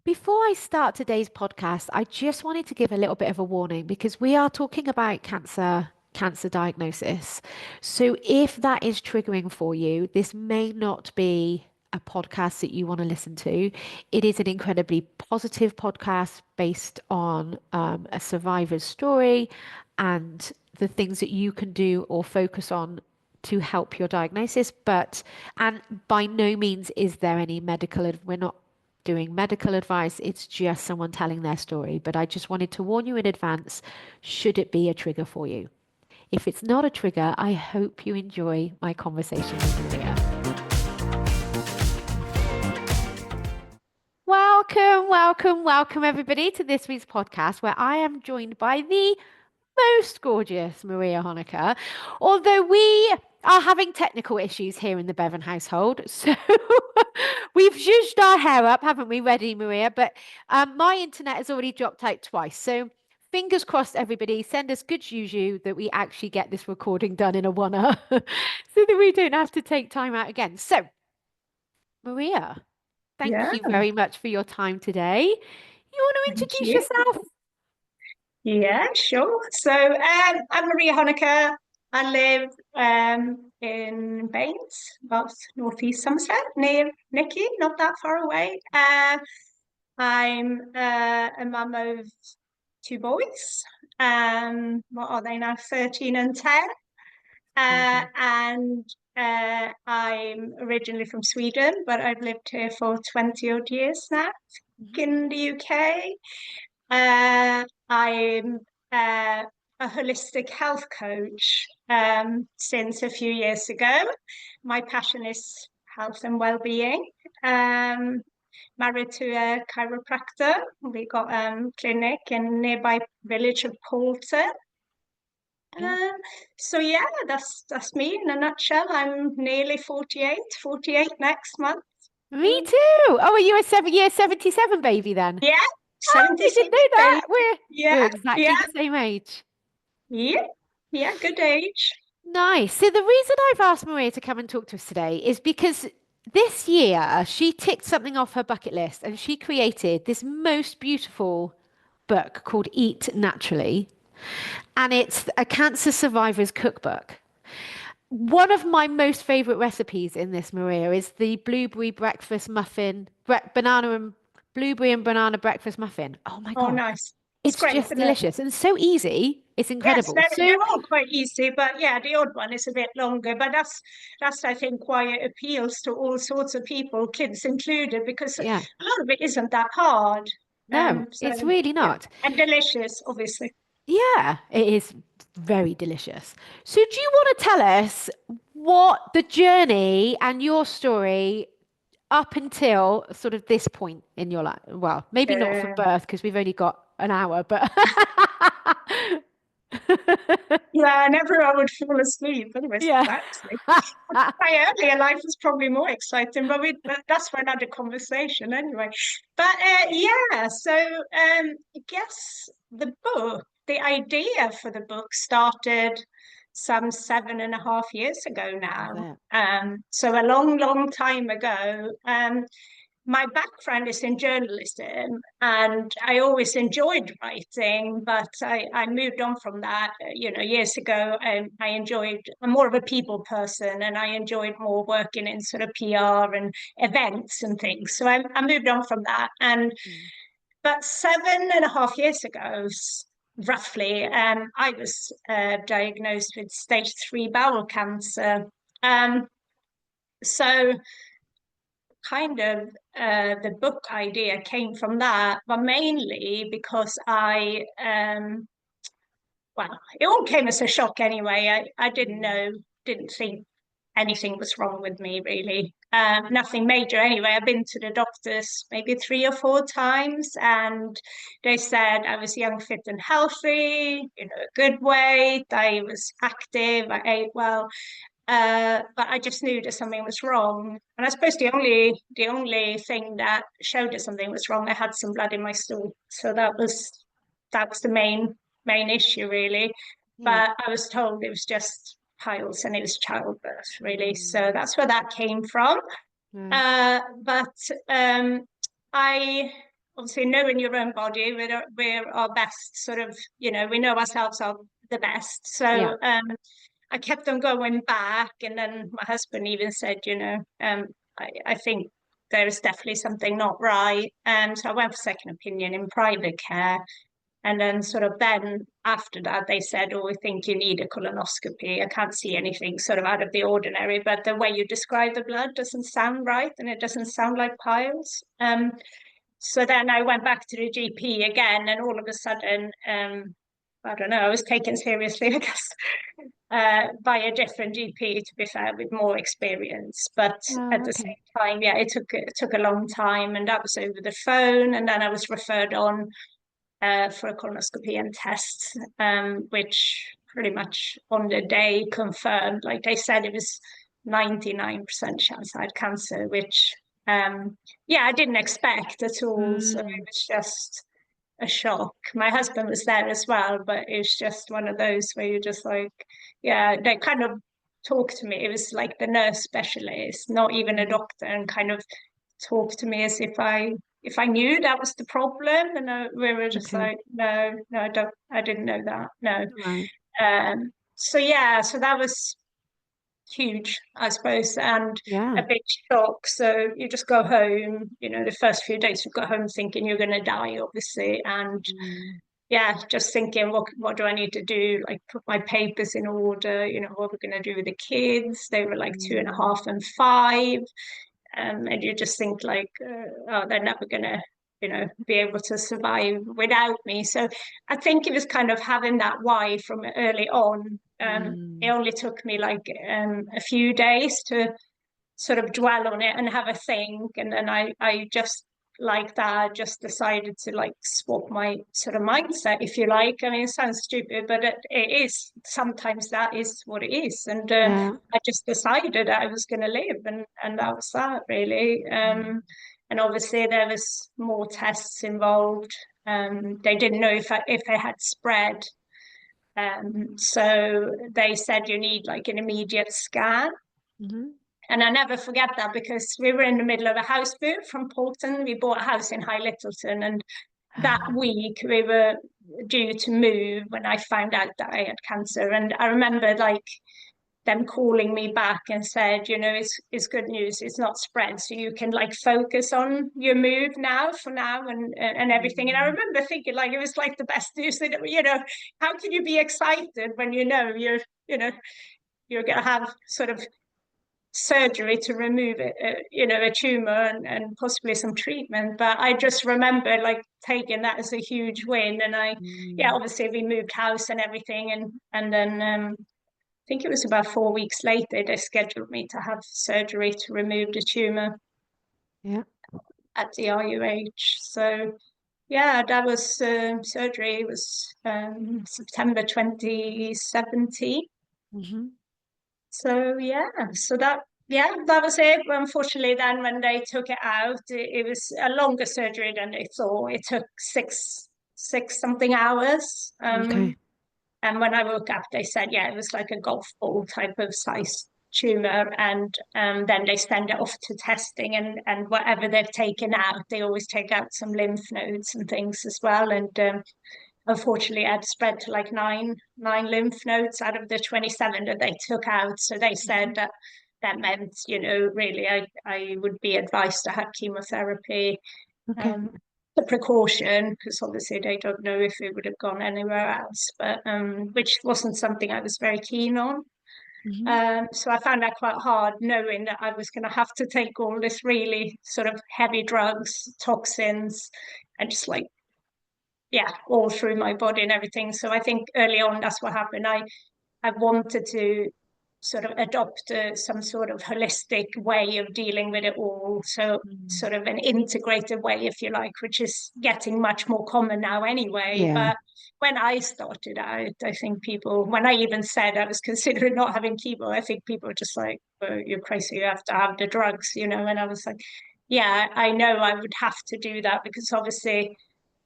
Before I start today's podcast, I just wanted to give a little bit of a warning because we are talking about cancer diagnosis. So if that is triggering for you, this may not be a podcast that you want to listen to. It is an incredibly positive podcast based on a survivor's story and the things that you can do or focus on to help your diagnosis. And by no means is there any we're not doing medical advice. It's just someone telling their story. But I just wanted to warn you in advance, should it be a trigger for you. If it's not a trigger, I hope you enjoy my conversation with Maria. Welcome, welcome, welcome, everybody, to this week's podcast where I am joined by the most gorgeous Maria Honaker. Although we are having technical issues here in the Bevan household, so we've zhuzhed our hair up, haven't we, ready, Maria? But my internet has already dropped out twice, so fingers crossed, everybody. Send us good juju that we actually get this recording done in a one-er, so that we don't have to take time out again. So, Maria, thank Yeah, you very much for your time today. You want to thank introduce you. yourself? Yeah, sure. So I'm Maria Honaker. I live in Baines, about northeast Somerset, near Nicky, not that far away. I'm a mum of two boys. What are they now? 13 and 10. Amazing. And I'm originally from Sweden, but I've lived here for 20 odd years now in the UK. I'm a holistic health coach since a few years ago. My passion is health and well-being. Married to a chiropractor. We got a clinic in nearby village of Poulton. Yeah. So yeah, that's me in a nutshell. I'm nearly 48 next month. Me too. Oh, are you a year 77 baby then? Yeah, Oh, I didn't 76 know that. baby. We're Yeah, exactly yeah, the same age. yeah, yeah, good age. Nice. So the reason I've asked Maria to come and talk to us today is because this year she ticked something off her bucket list and she created this most beautiful book called Eat Naturally. And it's a cancer survivor's cookbook. One of my most favorite recipes in this, Maria, is the blueberry breakfast muffin, banana and blueberry and banana breakfast muffin. Oh my Oh, God. nice. It's It's great, just isn't it? delicious and so easy. It's Yes, incredible. they're So, all quite easy, but yeah, the odd one is a bit longer. But that's I think why it appeals to all sorts of people, kids included, because a yeah, lot of it isn't that hard. no, So it's really yeah, not. and delicious, obviously. Yeah, it is very delicious. So, do you want to tell us what the journey and your story up until sort of this point in your life? Well, maybe not from Uh, birth because we've only got an hour, but yeah, and everyone would fall asleep. Anyways, yeah. actually, my earlier life was probably more exciting, but that's for another conversation anyway. But yeah, so I guess the idea for the book started some 7.5 years ago Love now. it. So a long, long time ago. My background is in journalism and I always enjoyed writing, but I moved on from that, years ago. I'm more of a people person and I enjoyed more working in sort of PR and events and things. So I moved on from that. Mm. But 7.5 years ago, roughly, I was diagnosed with stage 3 bowel cancer. Um, so kind of the book idea came from that, but mainly because well, it all came as a shock anyway. I didn't Mm. know, didn't think anything was wrong with me really. Nothing major anyway. I've been to the doctors maybe 3 or 4 times, and they said I was young, fit, and healthy, a good weight. I was active, I ate well. But I just knew that something was wrong. And I suppose the only thing that showed that something was wrong, I had some blood in my stool. So that was the main issue really. Yeah. But I was told it was just piles and it was childbirth really. So Mm. that's where that came from. Yeah. But I obviously knowing your own body, we're our best sort of, you know, we know ourselves are the best. Yeah. So I kept on going back, and then my husband even said, you know, I think there is definitely something not right. So I went for second opinion in private care. And then sort of then after that, they said, oh, we think you need a colonoscopy. I can't see anything sort of out of the ordinary, but the way you describe the blood doesn't sound right, and it doesn't sound like piles. So then I went back to the GP again, and all of a sudden, I don't know, I was taken seriously, I guess, by a different GP, to be fair, with more experience. But at Oh, the okay. same time, yeah, it took a long time, and that was over the phone. And then I was referred on for a colonoscopy and tests, which pretty much on the day confirmed, like they said, it was 99% chance I had cancer, which, yeah, I didn't expect at all. So it Mm, was just a shock. My husband was there as well, but it was just one of those where you're just like, yeah, they kind of talked to me. It was like the nurse specialist, not even a mm, doctor, and kind of talked to me as if I knew that was the problem. And we were just okay. like, no, no, I didn't know that. No. Right. So yeah, so that was huge, I suppose, and a Yeah. big shock. So you just go home, you know, the first few days you got home thinking you're going to die, obviously, and Mm, yeah, just thinking, what do I need to do? Like put my papers in order, you know, what we're going to do with the kids. They were like two and a mm, half and five, and you just think like, oh, they're never gonna, you know, be able to survive without me. So I think it was kind of having that why from early on. It mm. only took me like a few days to sort of dwell on it and have a think, and then I just like that just decided to like swap my sort of mindset, if you like. I mean, it sounds stupid, but it is, sometimes that is what it is. And Yeah. I just decided I was going to live, and that was that really. Mm, And obviously there was more tests involved. They didn't know if I had spread, so they said you need like an immediate scan. mhm. And I never forget that, because we were in the middle of a house move from Porton. We bought a house in High Littleton, and that week we were due to move when I found out that I had cancer. And I remember like them calling me back and said, you know, it's good news, it's not spread, so you can like focus on your move now for now, and everything. And I Mm, remember thinking like it was like the best news that, you know, how can you be excited when you know you know you're going to have sort of surgery to remove it, you know, a tumor, and possibly some treatment. But I just remember like taking that as a huge win. And yeah, mm. obviously we moved house and everything, and then I think it was about 4 weeks later they scheduled me to have surgery to remove the tumor Yeah. at the RUH. So yeah, that was surgery was September 2017. Mhm. So yeah, so that was it. Unfortunately, then when they took it out, it was a longer surgery than they thought. It took six something hours. Okay. And when I woke up, they said, yeah, it was like a golf ball type of size tumor. And then they send it off to testing, and whatever they've taken out, they always take out some lymph nodes and things as well. And unfortunately, I had spread to like nine lymph nodes out of the 27 that they took out. So they said Mhm. that that meant, you know, really, I would be advised to have chemotherapy. Okay. Um, the precaution, because obviously they don't know if it would have gone anywhere else, but which wasn't something I was very keen on. Mhm. So I found that quite hard, knowing that I was going to have to take all this really sort of heavy drugs, toxins, and just like, yeah, all through my body and everything. So I think early on that's what happened. I wanted to sort of adopt some sort of holistic way of dealing with it all. So Mm. sort of an integrated way, if you like, which is getting much more common now anyway. Yeah. But when I started out, I think people, when I even said I was considering not having chemo, I think people were just like, oh, you're crazy, you have to have the drugs, you know. And I was like, yeah, I know I would have to do that, because obviously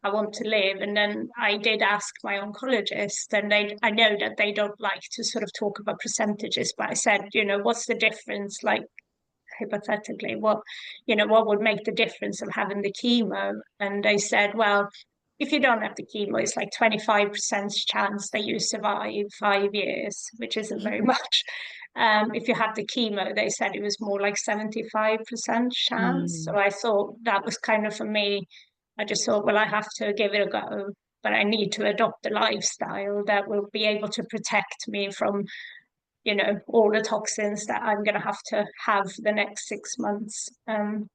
I want to live. And then I did ask my oncologist, and I know that they don't like to sort of talk about percentages, but I said, you know, what's the difference? Like, hypothetically, what would make the difference of having the chemo? And they said, well, if you don't have the chemo, it's like 25% chance that you survive 5 years, which isn't very much. If you have the chemo, they said it was more like 75% chance. So Mm. I thought that was kind of for me. I just thought, well, I have to give it a go, but I need to adopt a lifestyle that will be able to protect me from, all the toxins that I'm going to have the next 6 months. And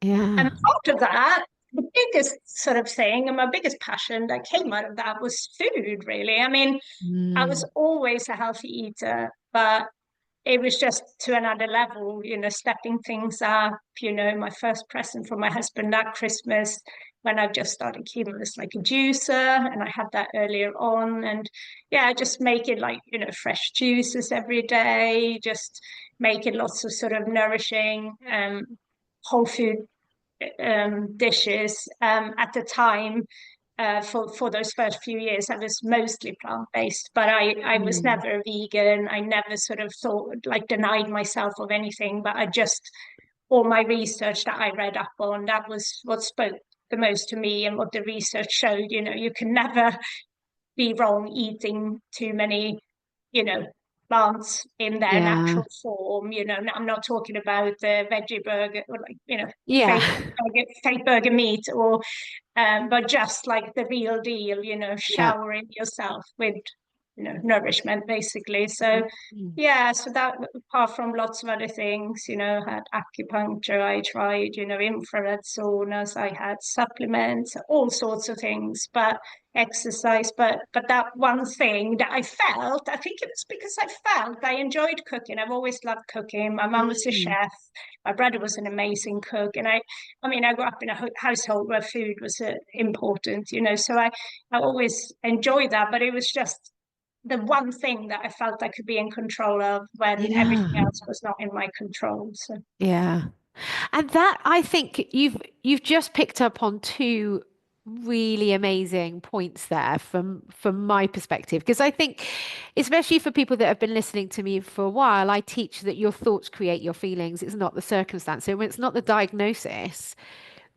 Yeah. part of that, the biggest sort of thing and my biggest passion that came out of that was food, really. I mean, I was Mm. always a healthy eater, but it was just to another level, stepping things up. My first present from my husband that Christmas when I just started chemo was like a juicer, and I had that earlier on. And yeah, just making like, fresh juices every day, just making lots of sort of nourishing whole food dishes. At the time, for those first few years, I was mostly plant-based, but I was Mm. never a vegan. I never sort of thought like denied myself of anything, but I just all my research that I read up on, that was what spoke the most to me and what the research showed. You can never be wrong eating too many, you know, plants in their Yeah. natural form. I'm not talking about the veggie burger or like, Yeah. fake burger meat or but just like the real deal, Yeah. showering yourself with, nourishment basically. So Mm. yeah, so that apart from lots of other things, had acupuncture, I tried, infrared saunas, I had supplements, all sorts of things, but exercise, but that one thing that I think it was because I felt I enjoyed cooking. I've always loved cooking. My mum was a Mm. chef. My brother was an amazing cook, and I mean, I grew up in a household where food was important, so I always enjoyed that, but it was just the one thing that I felt I could be in control of when everything Yeah. else was not in my control. So, Yeah. And that I think you've just picked up on two really amazing points there from my perspective. Because I think, especially for people that have been listening to me for a while, I teach that your thoughts create your feelings. It's not the circumstance. So when it's not the diagnosis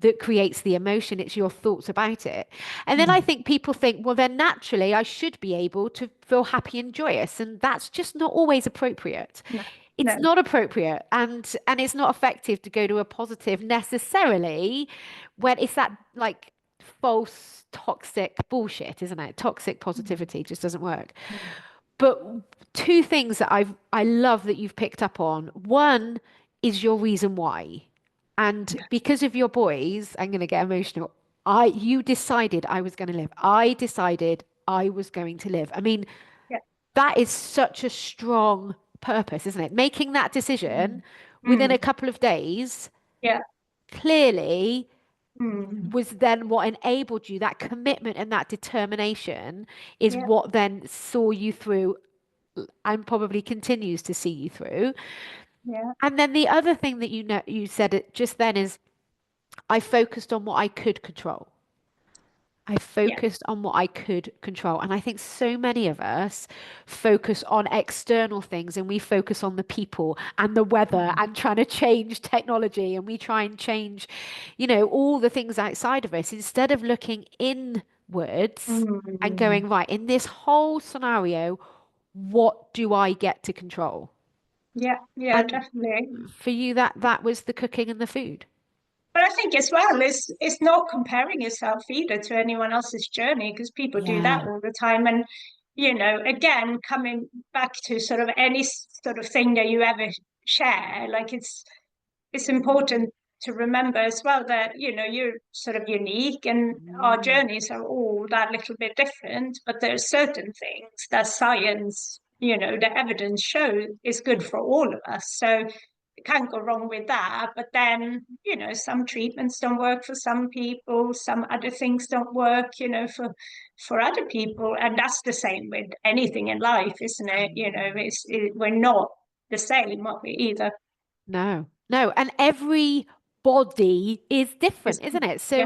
that creates the emotion, it's your thoughts about it. And then I mm, think people think, well, then naturally I should be able to feel happy and joyous. And that's just not always appropriate. no, It's no, not appropriate, and it's not effective to go to a positive necessarily when it's that like false toxic bullshit, isn't it? Toxic mm, positivity just doesn't work. mm, But two things that I love that you've picked up on. One is your reason why. And yeah, because of your boys, I'm going to get emotional. You decided I was going to live. I decided I was going to live. I mean, yeah, that is such a strong purpose, isn't it? Making that mm, decision within a mm, couple of days yeah, clearly mm, was then what enabled you. That commitment and that determination is yeah, what then saw you through and probably continues to see you through. yeah, And then the other thing that you said it just then is I focused on what I could control. I yeah, focused on what I could control. And I think so many of us focus on external things and we focus on the people and the weather mm, and trying to change technology and we try and change, all the things outside of us instead of looking inwards and mm, going, right, in this whole scenario, what do I get to control? yeah, yeah, And definitely. for you, that was the cooking and the food. But I think as well, it's not comparing yourself either to anyone else's journey because people do that Yeah. all the time. And again, coming back to sort of any sort of thing that you ever share, like it's important to remember as well that you're sort of unique and our Mm. journeys are all that little bit different, but there are certain things that science, the evidence shows is good for all of us. So you can't go wrong with that. But then some treatments don't work for some people, some other things don't work for other people, and that's the same with anything in life, isn't it? We're not the same, are we, either? No, no. And every body is It's, different, isn't it? yeah, So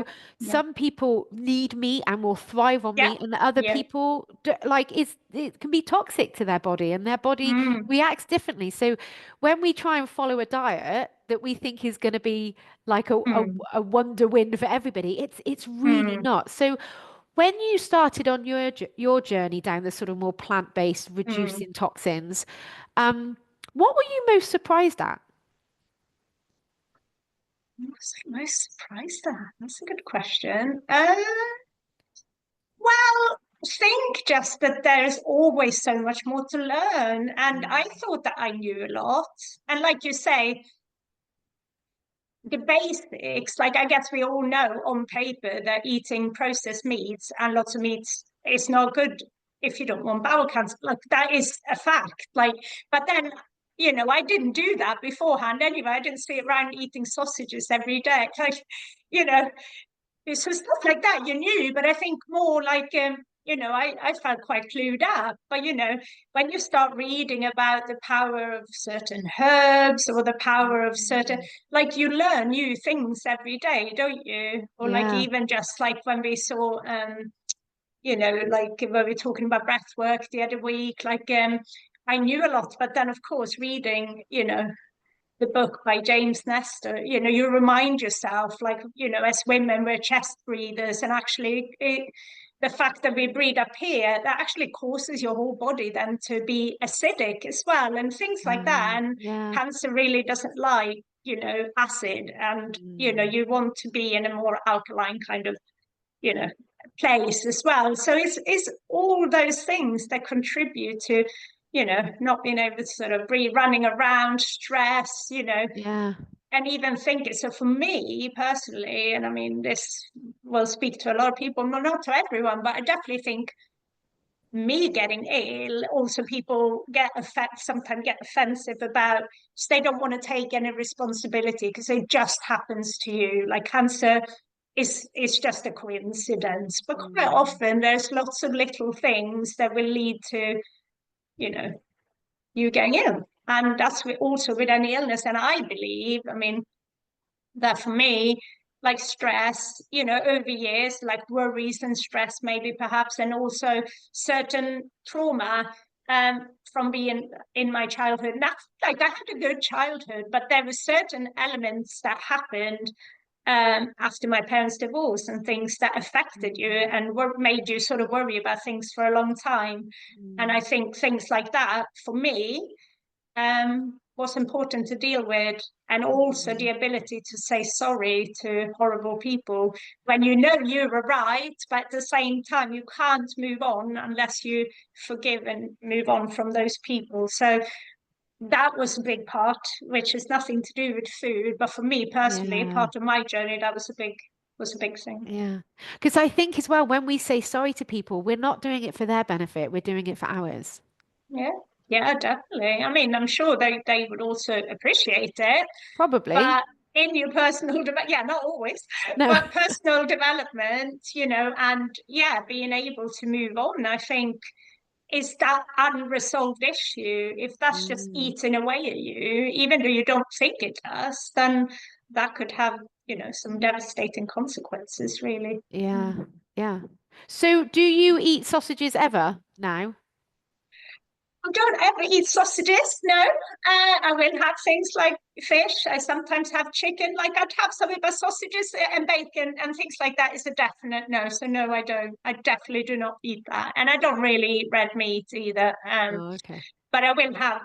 yeah, some people need meat and will thrive on yeah, meat, and other yeah. people like it can be toxic to their body, and their body Mm, reacts differently. So when we try and follow a diet that we think is going to be like mm, a wonder win for everybody, it's really mm, not. So when you started on your journey down the sort of more plant-based mm. reducing toxins, um, what were you most surprised at? What's the most surprised at? That's a good question. Well, think just that there's always so much more to learn. And I Mm, thought that I knew a lot. And like you say, the basics, like I guess we all know on paper that eating processed meats and lots of meats is not good if you don't want bowel cancer. Like that is a fact. Like, but then, I didn't do that beforehand anyway. I didn't sit around eating sausages every day. Like, you know, so stuff like that you knew, but I think more like I felt quite clued up. But when you start reading about the power of certain herbs or the power of certain, mm, like you learn new things every day, don't you? Or like yeah. even just like when we saw like when we were talking about breath work the other week, like I knew a lot, but then of course reading, the book by James Nestor, you remind yourself, like, as women, we're chest breathers, and actually, the fact that we breathe up here, that actually causes your whole body then to be acidic as well, and things like that. And Yeah. cancer really doesn't like, acid, and, Mm, you want to be in a more alkaline kind of, you know, place as well. So it's all those things that contribute to, not being able to sort of breathe, running around, stress, yeah. and even thinking. So for me personally, and I mean this will speak to a lot of people, not to everyone, but I definitely think me getting ill, also people sometimes get offensive about, they don't want to take any responsibility because it just happens to you. Like cancer is just a coincidence, but quite Mm, often there's lots of little things that will lead to, you know, you getting ill. And that's also with any illness. And I believe, I mean, that for me, like stress, over years, like worries and stress, maybe perhaps, and also certain trauma from being in my childhood. Not like I had a good childhood, but there were certain elements that happened after my parents' divorce and things that affected you mm, and made you sort of worry about things for a long time. And I mm, think things like that for me was important to deal with, and also the mm. ability to say sorry to horrible people when you know you were right, but at the same time you can't move on unless you forgive and move on from those people. So that was a big part, which has nothing to do with food, but for me personally, Yeah. part of my journey, that was a big thing. Yeah. Because I think as well, when we say sorry to people, we're not doing it for their benefit, we're doing it for ours. Yeah, yeah, definitely. I mean, I'm sure they would also appreciate it. Probably. But in your personal development, yeah, not always, No. but personal development, and yeah, being able to move on, I think, is that unresolved issue. If that's just Mm, eating away at you, even though you don't think it does, then that could have, some devastating consequences, really. yeah. Mm. Yeah. So do you eat sausages ever now? I don't ever eat sausages, no. I will have things like fish. I sometimes have chicken. Like I'd have some of my sausages and bacon and things like that is a definite no. So no, I don't. I definitely do not eat that. And I don't really eat red meat either. Oh, okay. But I will have,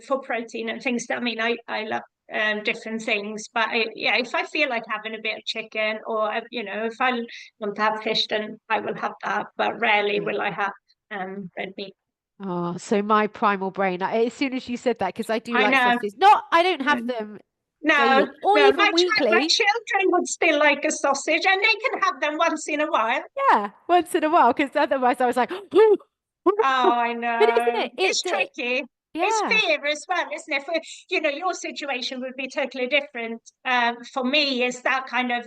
for protein and things that, I mean, I love different things. But yeah, if I feel like having a bit of chicken or, if I want to have fish, then I will have that. But rarely Yeah. will I have red meat. Oh, so my primal brain, as soon as you said that, because I do I like know. sausages. Not, I don't have them No, daily or no, even my weekly. children would still like a sausage, and they can have them once in a while. Yeah, once in a while, because otherwise I was like, Oh, I but isn't know. it? It's tricky. It's Yeah. fear as well, isn't it? For, your situation would be totally different. For me, is that kind of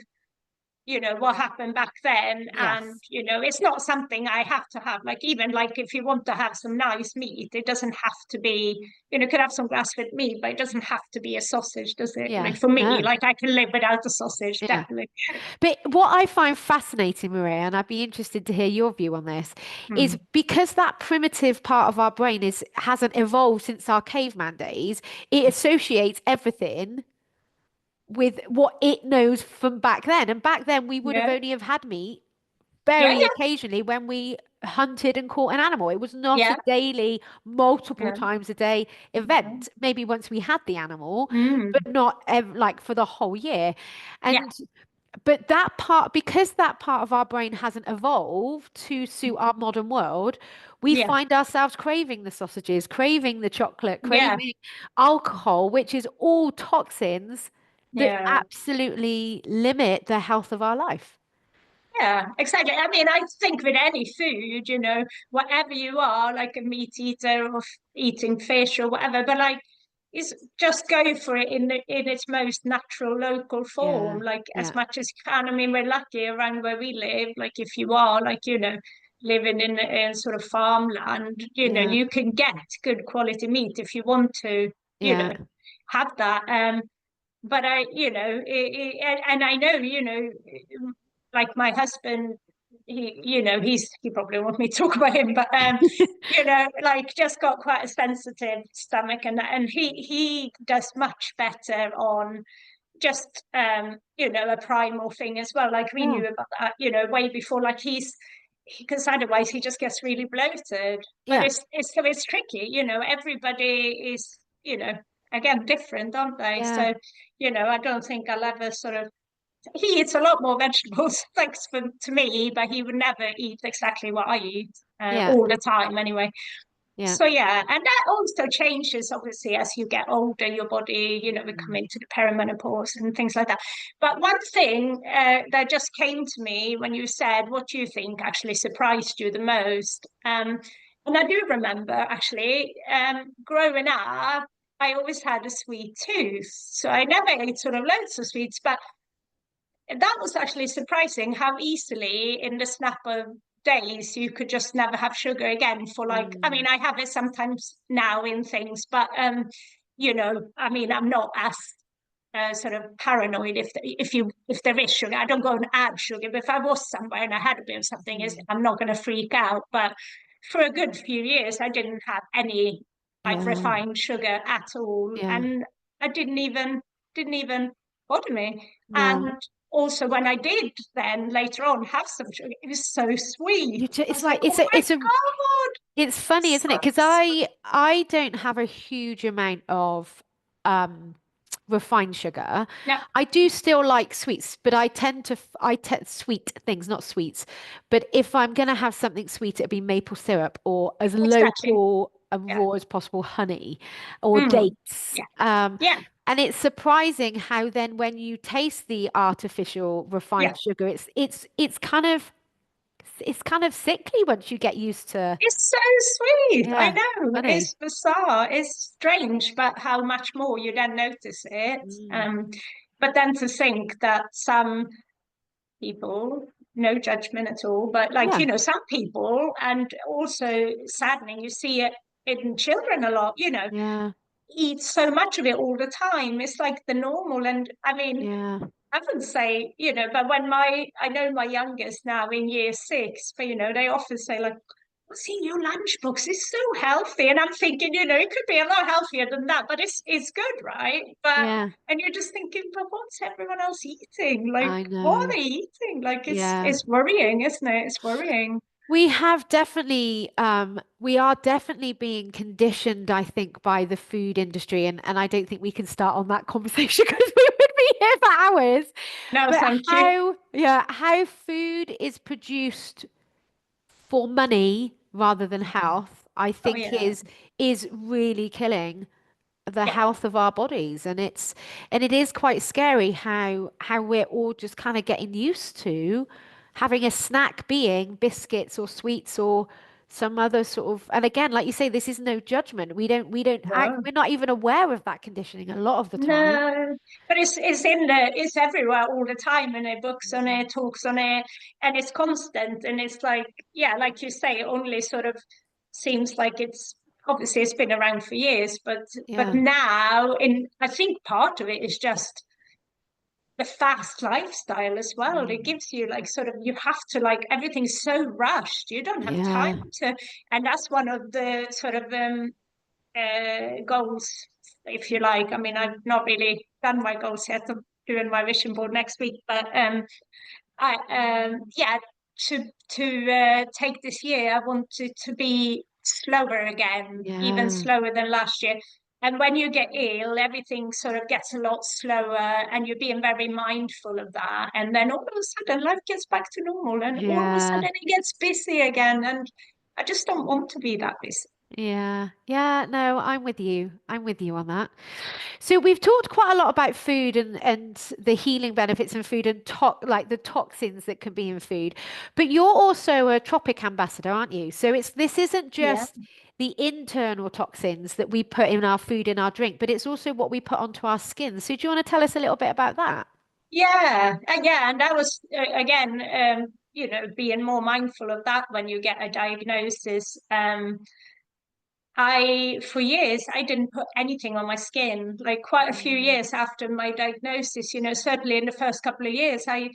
what happened back then. And, Yes. it's not something I have to have. Like, even like if you want to have some nice meat, it doesn't have to be, could have some grass-fed meat, but it doesn't have to be a sausage, does it? Yeah. Like for me, No. like I can live without a sausage, Yeah. definitely. But what I find fascinating, Maria, and I'd be interested to hear your view on this, is Hmm. because that primitive part of our brain hasn't evolved since our caveman days, it associates everything with what it knows from back then. And back then we would have Yeah. only have had meat Yeah, very yeah, occasionally when we hunted and caught an animal. It was not a yeah, daily, multiple yeah, times a day yeah. event. Maybe once we had the animal, but Mm. not like for the whole year. Yeah. And but that part, because that part of our brain hasn't evolved to suit our modern world, we Yeah. find ourselves craving the sausages, craving the chocolate, Yeah. craving alcohol, which is all toxins that Yeah. absolutely limit the health of our life. Yeah, exactly. I mean, I think with any food, whatever you are, like a meat eater or eating fish or whatever, but like, is just go for it in its most natural local form, Yeah, like as yeah, much as you can. I mean, we're lucky around where we live. Like, if you are like, living in sort of farmland, yeah, you can get good quality meat if you want to, you yeah. know, have that. But I, and I know, like my husband, he probably won't me to talk about him, but like just got quite a sensitive stomach, and he does much better on just a primal thing as well. Like we Yeah, knew about that, way before. Like because otherwise he just gets really bloated. But yeah, it's tricky, everybody is, again, different, aren't they? yeah, So, I don't think I'll ever sort of he eats a lot more vegetables, thanks to me, but he would never eat exactly what I eat yeah, all the time anyway. yeah. So yeah, and that also changes obviously as you get older, your body, we come Mm. into the perimenopause and things like that. But one thing that just came to me when you said, what do you think actually surprised you the most? And I do remember actually, growing up, I always had a sweet tooth. So I never ate sort of loads of sweets, but that was actually surprising how easily in the snap of days you could just never have sugar again for, like, I mean, Mm. I have it sometimes now in things, but I mean, I'm not as sort of paranoid if there is sugar. I don't go and add sugar, but if I was somewhere and I had a bit of something, Mm. I'm not going to freak out. But for a good few years I didn't have any like Yeah, refined sugar at all, yeah. and I didn't even bother me. No. And also when I did then later on have some sugar, it was so sweet. I It's was like, like oh my God, it's funny, so isn't it? Because I don't have a huge amount of um refined sugar. yeah, I do still like sweets, but I tend sweet things, not sweets. But if I'm gonna have something sweet, it'd be maple syrup or as exactly. local and Yeah. raw as possible, honey or Mm. dates. Yeah. Yeah. And it's surprising how then when you taste the artificial Yeah. refined sugar, it's kind of sickly once you get used to. It's so sweet. I Yeah, know. funny. It's bizarre. It's strange, but how much more you then notice it. Mm. But then to think that some people, no judgment at all, but like, Yeah, some people, and also saddening, you see it in children a lot, yeah, eat so much of it all the time. It's like the normal. And I mean, yeah, I wouldn't say, but I know my youngest now in year 6, but they often say like, what's in your lunchbox? It's so healthy. And I'm thinking, it could be a lot healthier than that, but it's good, right? yeah. And you're just thinking, but what's everyone else eating? Like, I what are know. they eating? Like, it's Yeah. it's worrying, isn't it? It's worrying. We are definitely being conditioned, I think, by the food industry, and I don't think we can start on that conversation because we would be here for hours. No, But thank you. how food is produced for money rather than health, I Oh think yeah. is really killing the Yeah. health of our bodies. And it is quite scary how we're all just kind of getting used to having a snack being biscuits or sweets or some other sort of, and again, like you say, this is no judgment. We don't act, No. we're not even aware of that conditioning a lot of the time. No, but it's in there, it's everywhere all the time, and it books on it, talks on it, and it's constant. And it's like, yeah, like you say, it only sort of seems like it's obviously it's been around for years, but Yeah. now, in I think part of it is just the fast lifestyle as well. It Mm. gives you like sort of you have to like everything's so rushed. You don't have time Yeah. to, and that's one of the sort of goals, if you like. I mean, I've not really done my goals yet. I'm doing my vision board next week, but I yeah, to take this year, I want to be slower again, even Yeah. slower than last year. And when you get ill, everything sort of gets a lot slower, and you're being very mindful of that. And then all of a sudden, life gets back to normal, and all of a Yeah. sudden, it gets busy again. And I just don't want to be that busy. Yeah. Yeah. No, I'm with you. I'm with you on that. So we've talked quite a lot about food and the healing benefits in food and like the toxins that can be in food. But you're also a tropic ambassador, aren't you? So this isn't Yeah. just the internal toxins that we put in our food and our drink, but it's also what we put onto our skin. So do you want to tell us a little bit about that? Yeah, yeah, and that was again, being more mindful of that when you get a diagnosis. For years, I didn't put anything on my skin. Like quite a few Mm, years after my diagnosis, certainly in the first couple of years, I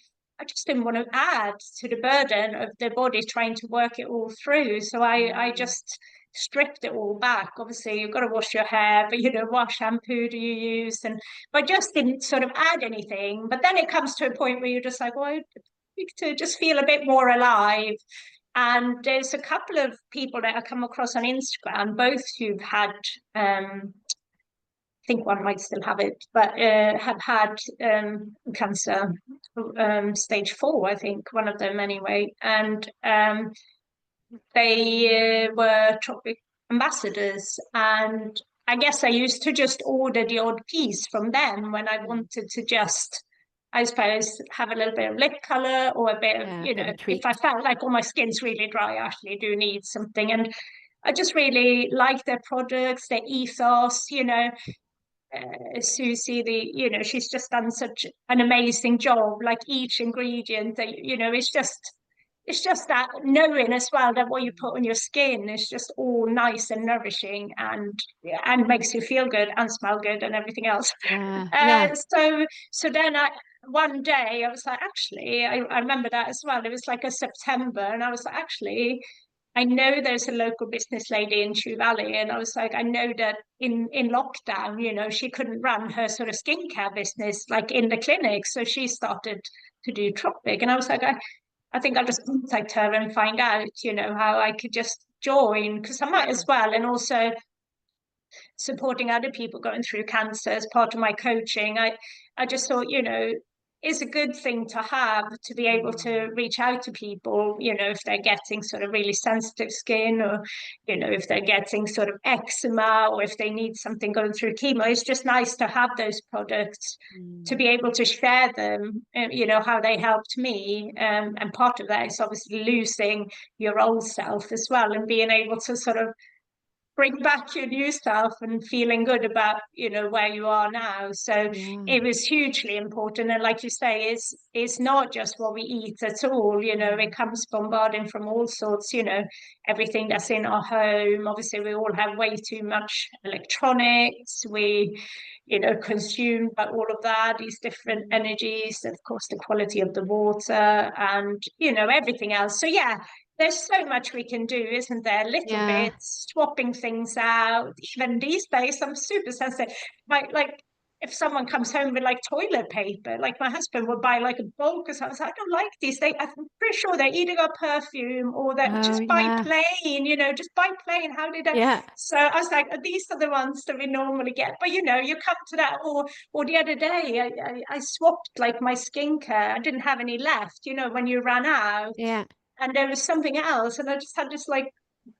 just didn't want to add to the burden of the body trying to work it all through. So I mm, just stripped it all back. Obviously, you've got to wash your hair, but what shampoo do you use? And but I just didn't sort of add anything. But then it comes to a point where you're just like, well, I need to just feel a bit more alive. And there's a couple of people that I come across on Instagram, both who've had, I think one might still have it, but have had cancer, stage 4, I think, one of them anyway. And they were tropic ambassadors. And I guess I used to just order the odd piece from them when I mm. wanted to just, I suppose, have a little bit of lip color or a bit of, Yeah, a bit of a if I treat. felt like, oh, my skin's really dry, I actually do need something. And I just really like their products, their ethos, Susie, she's just done such an amazing job. Like each ingredient, that it's just that knowing as well that what you put on your skin is just all nice and nourishing, and makes you feel good and smell good and everything else. Yeah, yeah, So then one day I was like, actually, I remember that as well. It was like a September, and I was like, actually, I know there's a local business lady in True Valley, and I was like, I know that in lockdown, she couldn't run her sort of skincare business like in the clinic, so she started to do Tropic, and I was like, I think I'll just contact her and find out, how I could just join because I might as well, and also supporting other people going through cancer as part of my coaching. I just thought, it's a good thing to have to be able to mm, reach out to people, if they're getting sort of really sensitive skin, or, if they're getting sort of eczema, or if they need something going through chemo. It's just nice to have those products to mm, be able to share them, how they helped me. And part of that is obviously losing your old self as well, and being able to sort of bring back your new self and feeling good about where you are now. So yeah, it was hugely important, and like you say, it's not just what we eat at all. It mm, comes bombarding from all sorts. Everything that's in our home. Obviously, we all have way too much electronics. We consumed by all of that, these different mm, energies, of course, the quality of the water, and everything else. So yeah, there's so much we can do, isn't there? Little yeah, bits, swapping things out. Even these days, I'm super sensitive. Like if someone comes home with like toilet paper, like my husband would buy like a bulk or something. So I don't like these. I'm pretty sure they're either got perfume or that oh just buy yeah, plain, just buy plain. How did I? yeah, So I was like, these are the ones that we normally get. But you come to that, or the other day, I swapped like my skincare. I didn't have any left, when you ran out, yeah, and there was something else, and I just had this like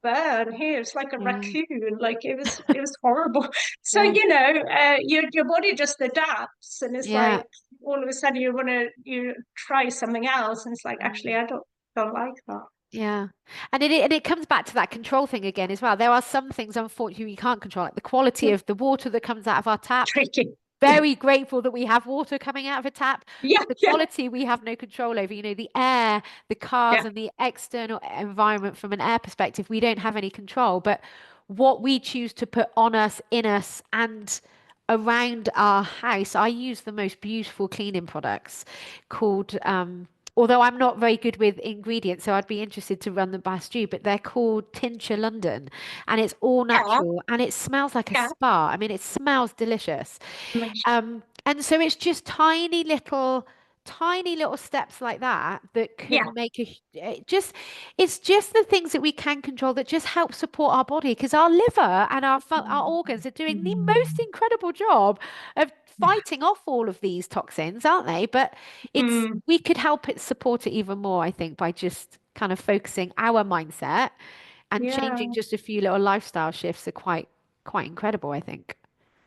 burn here. It's like a yeah, raccoon. Like it was horrible. So yeah, your body just adapts, and it's yeah, like all of a sudden you try something else, and it's like, actually, mm, I don't like that. Yeah. And it comes back to that control thing again as well. There are some things, unfortunately, you can't control, like the quality of the water that comes out of our tap. Tricky. Very grateful that we have water coming out of a tap, Yeah, but the yeah, quality we have no control over. The air, the cars, yeah. and the external environment from an air perspective, we don't have any control. But what we choose to put on us, in us, and around our house, I use the most beautiful cleaning products called, although I'm not very good with ingredients, so I'd be interested to run them past you, but they're called Tincture London, and it's all Yeah, natural and it smells like a yeah. spa. I mean, it smells delicious. And so it's just tiny little steps like that that Yeah. can make it's just the things that we can control that just help support our body because our liver and our organs are doing the most incredible job of fighting off all of these toxins, aren't they? But Mm, we could help it support it even more, I think, by just kind of focusing our mindset and changing yeah. just a few little lifestyle shifts are quite incredible, I think.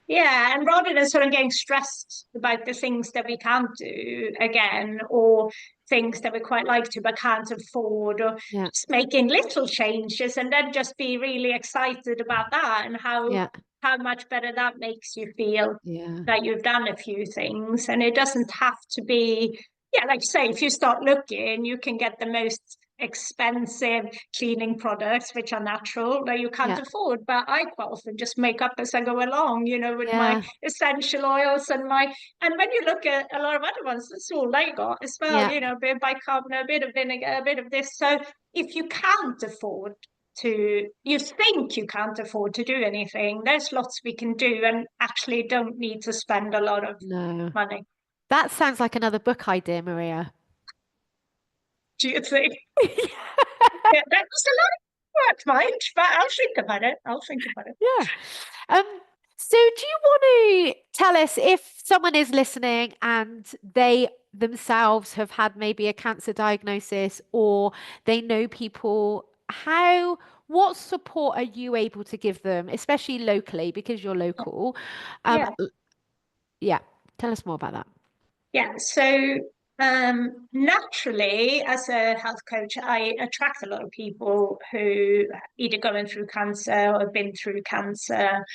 Yeah, and rather than sort of getting stressed about the things that we can't do again, or things that we quite like to but can't afford, or Yeah. just making little changes and then just be really excited about that and Yeah. how much better that makes you feel Yeah. that you've done a few things. And it doesn't have to be, yeah, like you say, if you start looking, you can get the most expensive cleaning products which are natural that you can't Yeah. afford, but I quite often just make up as I go along, with my Yeah. essential oils and when you look at a lot of other ones, that's all they got as well, Yeah. a bit of bicarbonate, a bit of vinegar, a bit of this. So if you can't afford to, you think you can't afford to do anything, there's lots we can do and actually don't need to spend a lot of No. money. That sounds like another book idea, Maria. Do you think? Yeah, that was a lot of work, mind, but I'll think about it. I'll think about it. Yeah. Um, so do you want to tell us if someone is listening and they themselves have had maybe a cancer diagnosis or they know people, what support are you able to give them, especially locally because you're local? Um, Yeah. yeah, tell us more about that. Yeah, so naturally, as a health coach, I attract a lot of people who either going through cancer or have been through cancer.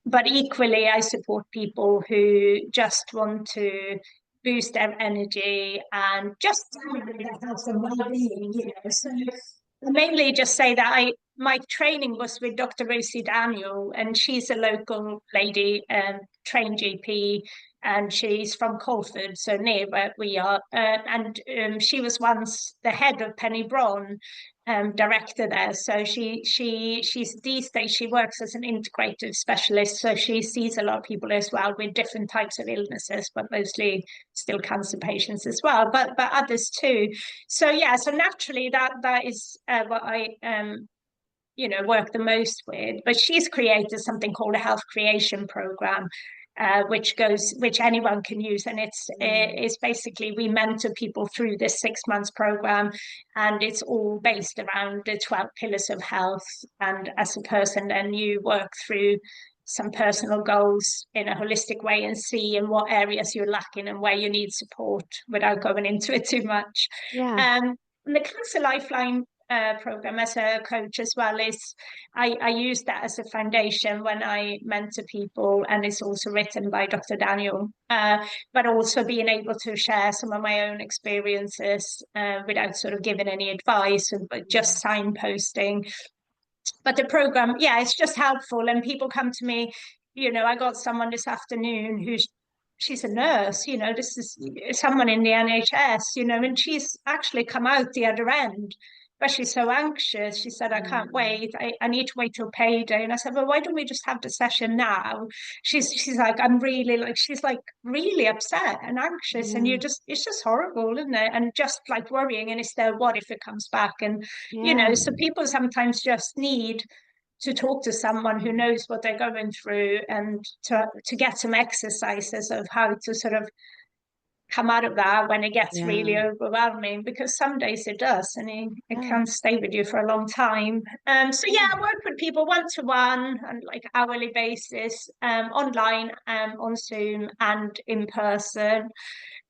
But equally, I support people who just want to boost their energy and just their health and well-being. So I mainly just say that my training was with Dr. Rosie Daniel, and she's a local lady, trained GP, and she's from Colford, so near where we are. And she was once the head of Penny Brown, director there. So she's these days she works as an integrative specialist. So she sees a lot of people as well with different types of illnesses, but mostly still cancer patients as well, but others too. So yeah, so naturally that is what I work the most with. But she's created something called a health creation program, which anyone can use, and Mm. it's basically we mentor people through this 6 months program, and it's all based around the 12 pillars of health. And as a person, then you work through some personal goals in a holistic way and see in what areas you're lacking and where you need support without going into it too much. Yeah. And the Cancer Lifeline program as a coach as well is I use that as a foundation when I mentor people, and it's also written by Dr. Daniel, but also being able to share some of my own experiences without sort of giving any advice, but just signposting. But the program, yeah, it's just helpful. And people come to me, I got someone this afternoon she's a nurse, this is someone in the NHS, and she's actually come out the other end. But she's so anxious. She said, I can't Mm. wait. I need to wait till payday. And I said, well, why don't we just have the session now? She's like, I'm really like, she's like really upset and anxious. And Yeah. it's just horrible, isn't it? And just like worrying. And it's there, what if it comes back? And Yeah. so people sometimes just need to talk to someone who knows what they're going through, and to get some exercises of how to sort of come out of that when it gets really Yeah. overwhelming, because some days it does, and it Yeah. can stay with you for a long time. So yeah, I work with people one to one and like hourly basis, online, on Zoom and in person.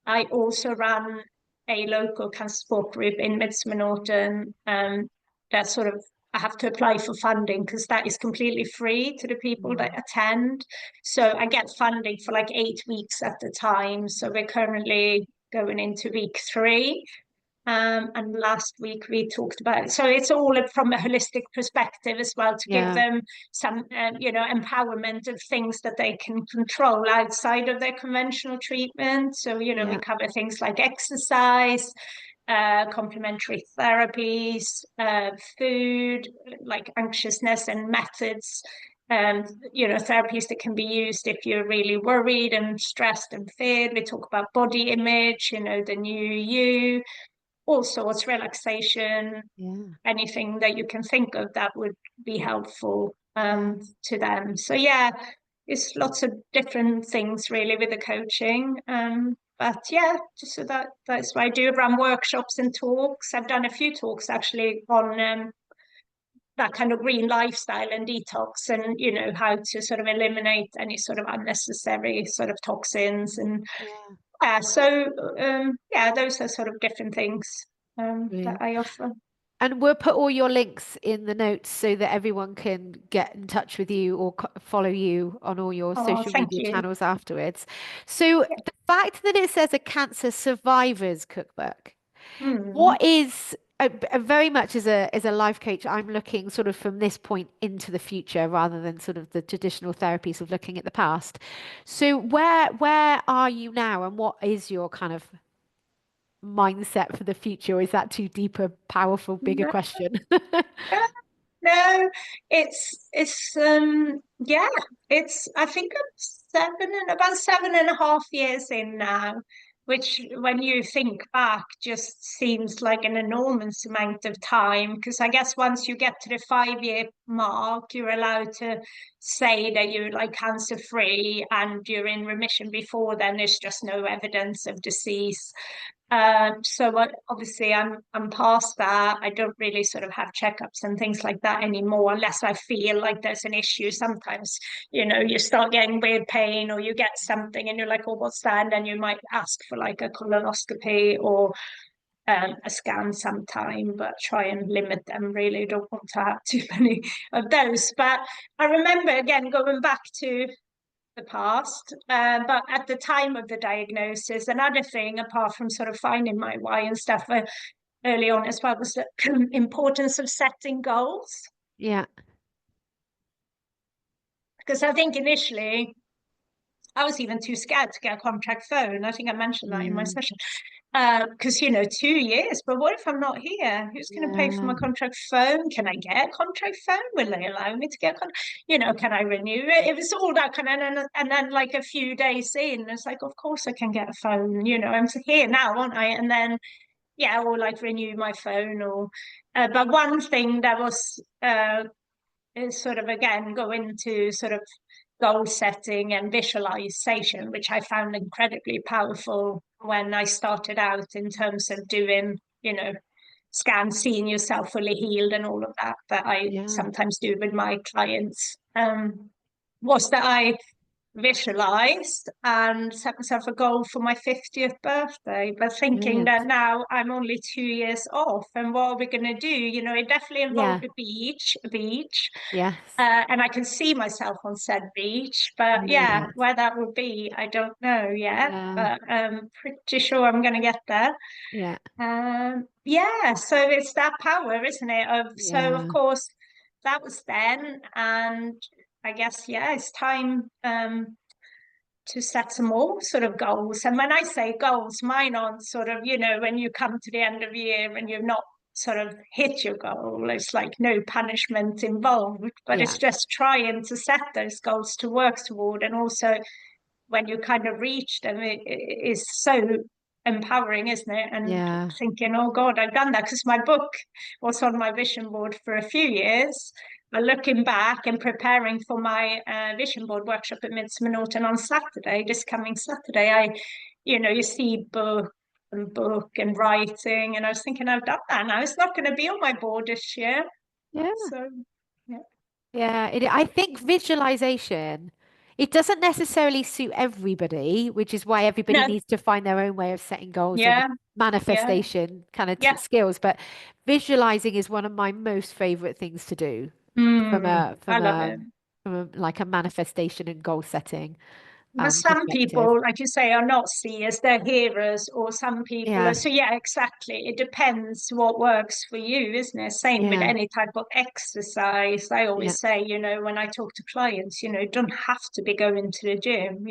I also run a local cancer support group in Midsummer Norton, that sort of I have to apply for funding because that is completely free to the people that Mm. attend. So I get funding for like 8 weeks at the time. So we're currently going into week 3. And last week we talked about, so it's all from a holistic perspective as well, to give Yeah, them some, empowerment of things that they can control outside of their conventional treatment. So, we yeah, cover things like exercise, complementary therapies, food, like anxiousness and methods, therapies that can be used if you're really worried and stressed and feared. We talk about body image, the new you, all sorts, relaxation, yeah, anything that you can think of that would be helpful yeah, to them. So yeah, it's lots of different things really with the coaching. But yeah, just so that's what I do. Run workshops and talks. I've done a few talks actually on that kind of green lifestyle and detox, and how to sort of eliminate any sort of unnecessary sort of toxins. And yeah. so yeah, those are sort of different things that Brilliant. I offer. And we'll put all your links in the notes so that everyone can get in touch with you or follow you on all your Oh, social thank media you. channels afterwards. So Yeah. the fact that it says a cancer survivors cookbook, Mm. what is very much as a life coach, I'm looking sort of from this point into the future rather than sort of the traditional therapies of looking at the past. So where are you now, and what is your kind of mindset for the future? Or is that too deep a powerful, bigger No, question? no, yeah, it's I think I'm about 7.5 years in now, which when you think back just seems like an enormous amount of time, because I guess once you get to the 5-year mark, you're allowed to say that you're like cancer free and you're in remission. Before then, there's just no evidence of disease. Obviously I'm past that. I don't really sort of have checkups and things like that anymore unless I feel like there's an issue. Sometimes, you start getting weird pain or you get something and you're like, oh, what's that? And then you might ask for like a colonoscopy or a scan sometime, but try and limit them. Really don't want to have too many of those. But I remember again going back to the past. But at the time of the diagnosis, another thing, apart from sort of finding my why and stuff early on as well, was the importance of setting goals. Yeah. Because I think initially I was even too scared to get a contract phone. I think I mentioned that in my Yeah. session. Because, 2 years, but what if I'm not here? Who's going to pay for Yeah. my contract phone? Can I get a contract phone? Will they allow me to get a contract? Can I renew it? It was all that kind of, and then like a few days in, it's like, of course I can get a phone. I'm here now, aren't I? And then, yeah, or like renew my phone but one thing that was is sort of again go into sort of goal setting and visualization, which I found incredibly powerful when I started out in terms of doing, scans, seeing yourself fully healed and all of that I Yeah. sometimes do with my clients. Was that I visualized and set myself a goal for my 50th birthday, but thinking that Brilliant. now I'm only 2 years off, and what are we going to do? It definitely Yeah. involved a beach, Yes. and I can see myself on said beach. But yeah, Brilliant. where that will be, I don't know yet, Yeah. but pretty sure I'm going to get there. Yeah. Yeah, so it's that power, isn't it? So of Yeah. course that was then, and I guess yeah, it's time to set some more sort of goals. And when I say goals, mine aren't sort of, when you come to the end of the year and you've not sort of hit your goal, it's like no punishment involved, but Yeah. it's just trying to set those goals to work toward. And also when you kind of reach them, it is so empowering, isn't it? And Yeah. thinking, oh God, I've done that, because my book was on my vision board for a few years. But looking back and preparing for my vision board workshop at Midsummer Norton on Saturday, this coming Saturday, you see book and writing, and I was thinking, I've done that now. It's not going to be on my board this year. Yeah. So, yeah. Yeah. I think visualization It doesn't necessarily suit everybody, which is why everybody No, needs to find their own way of setting goals and yeah, yeah, manifestation kind of yeah. skills. But visualizing is one of my most favorite things to do from a I love it. like a manifestation and goal setting But some perspective. people, like you say, are not seers, they're hearers, or some people are. Yeah, So, yeah, exactly. It depends what works for you, isn't it? Same with yeah, any type of exercise. I yeah, always say, when I talk to clients, you don't have to be going to the gym,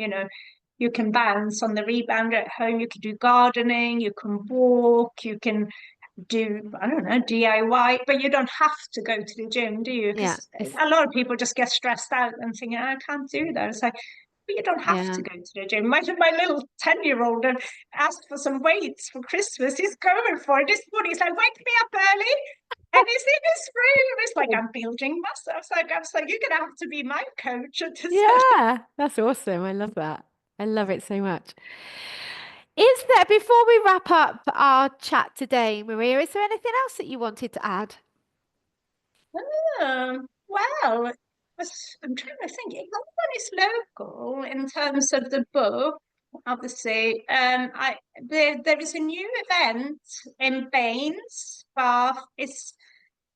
you can bounce on the rebounder at home, you can do gardening, you can walk, you can do, I don't know, DIY, but you don't have to go to the gym, do you? yeah. Because a lot of people just get stressed out and thinking, I can't do that. It's like, but you don't have to Yeah. go to the gym. My little 10-year-old asked for some weights for Christmas. He's going for it this morning. He's like, wake me up early. And he's in his room. It's like, I'm building muscle. I was like, you're going to have to be my coach. And just said, Yeah, that's awesome. I love that. I love it so much. Is there, before we wrap up our chat today, Maria, is there anything else that you wanted to add? well, I'm trying to think. If one is local in terms of the book, obviously. There is a new event in Baines, Bath. It's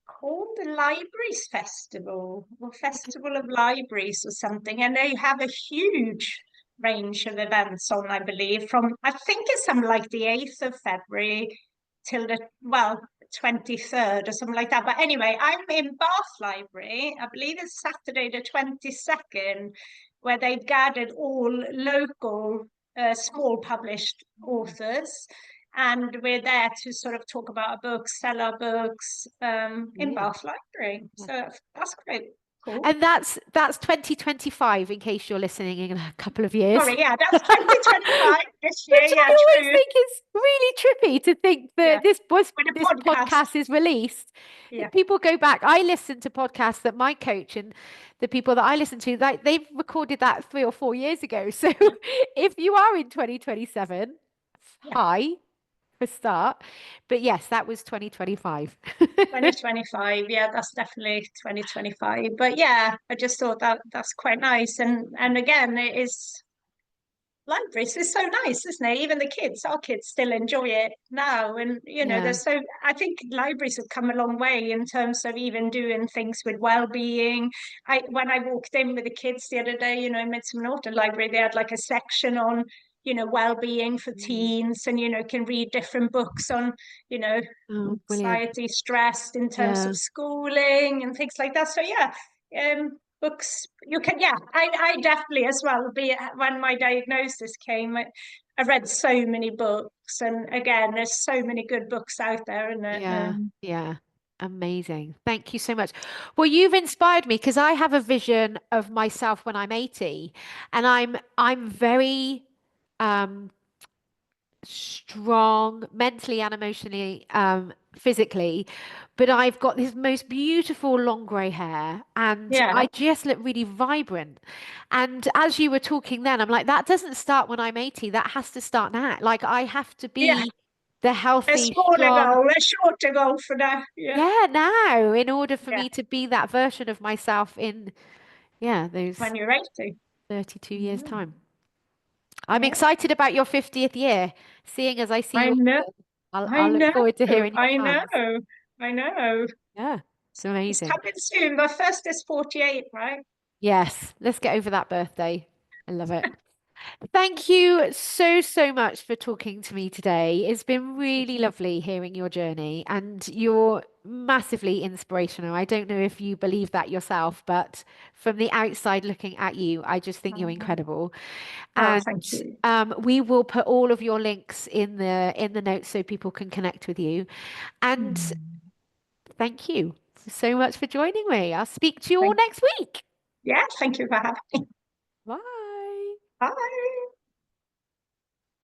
called the Libraries Festival or Festival of Libraries or something, and they have a huge range of events on, I believe, from I think it's something like the 8th of February till the 23rd or something like that. But anyway, I'm in Bath Library. I believe it's Saturday the 22nd, where they've gathered all local small published authors, and we're there to sort of talk about our books, sell our books in Brilliant. Bath Library. Yeah. So that's quite cool. And that's 2025, in case you're listening in a couple of years. Sorry, yeah, that's 2025 this year. Which Yeah, I always true. think is really trippy to think Yeah, that with a this podcast. podcast is released. Yeah, People go back. I listen to podcasts that my coach and the people that I listen to, like they've recorded that 3 or 4 years ago. So yeah, if you are in 2027, yeah. hi for start. But yes, that was 2025. 2025. Yeah, that's definitely 2025. But yeah, I just thought that that's quite nice. And again, it is libraries is so nice, isn't it? Even the kids, our kids still enjoy it now. And Yeah. there's so I think libraries have come a long way in terms of even doing things with well-being. When I walked in with the kids the other day, in Midsummer Norton Library, they had like a section on, well-being for Mm. teens, and can read different books on, you know, Oh, brilliant. anxiety, stress in terms of Yeah. schooling and things like that. So yeah, books you can, yeah, I definitely as well. Be when my diagnosis came, I read so many books, and again, there's so many good books out there, and Yeah. Yeah. Amazing. Thank you so much. Well, you've inspired me because I have a vision of myself when I'm 80 and I'm very um strong mentally and emotionally, physically, but I've got this most beautiful long grey hair and yeah, I just look really vibrant. And as you were talking then, I'm like, that doesn't start when I'm 80. That has to start now. Like I have to yeah, be the a healthy, smaller strong, goal, a shorter goal for now. Yeah, yeah, now in order for yeah, me to be that version of myself in, yeah, those when you're 80. 32 years Mm, time. I'm yeah, excited about your 50th year, seeing as I see I you know, often. I'll I look know, forward to hearing your I know, plans. I know. Yeah, it's It's amazing. coming soon. My first is 48, right? Yes, let's get over that birthday. I love it. Thank you so, so much for talking to me today. It's been really lovely hearing your journey, and you're massively inspirational. I don't know if you believe that yourself, but from the outside looking at you, I just think you're Mhm. incredible. Oh, And thank you. we will put all of your links in the notes so people can connect with you. And Mm. thank you so much for joining me. I'll speak to you all Thank, next week. yeah, thank you for having me. Bye. Bye.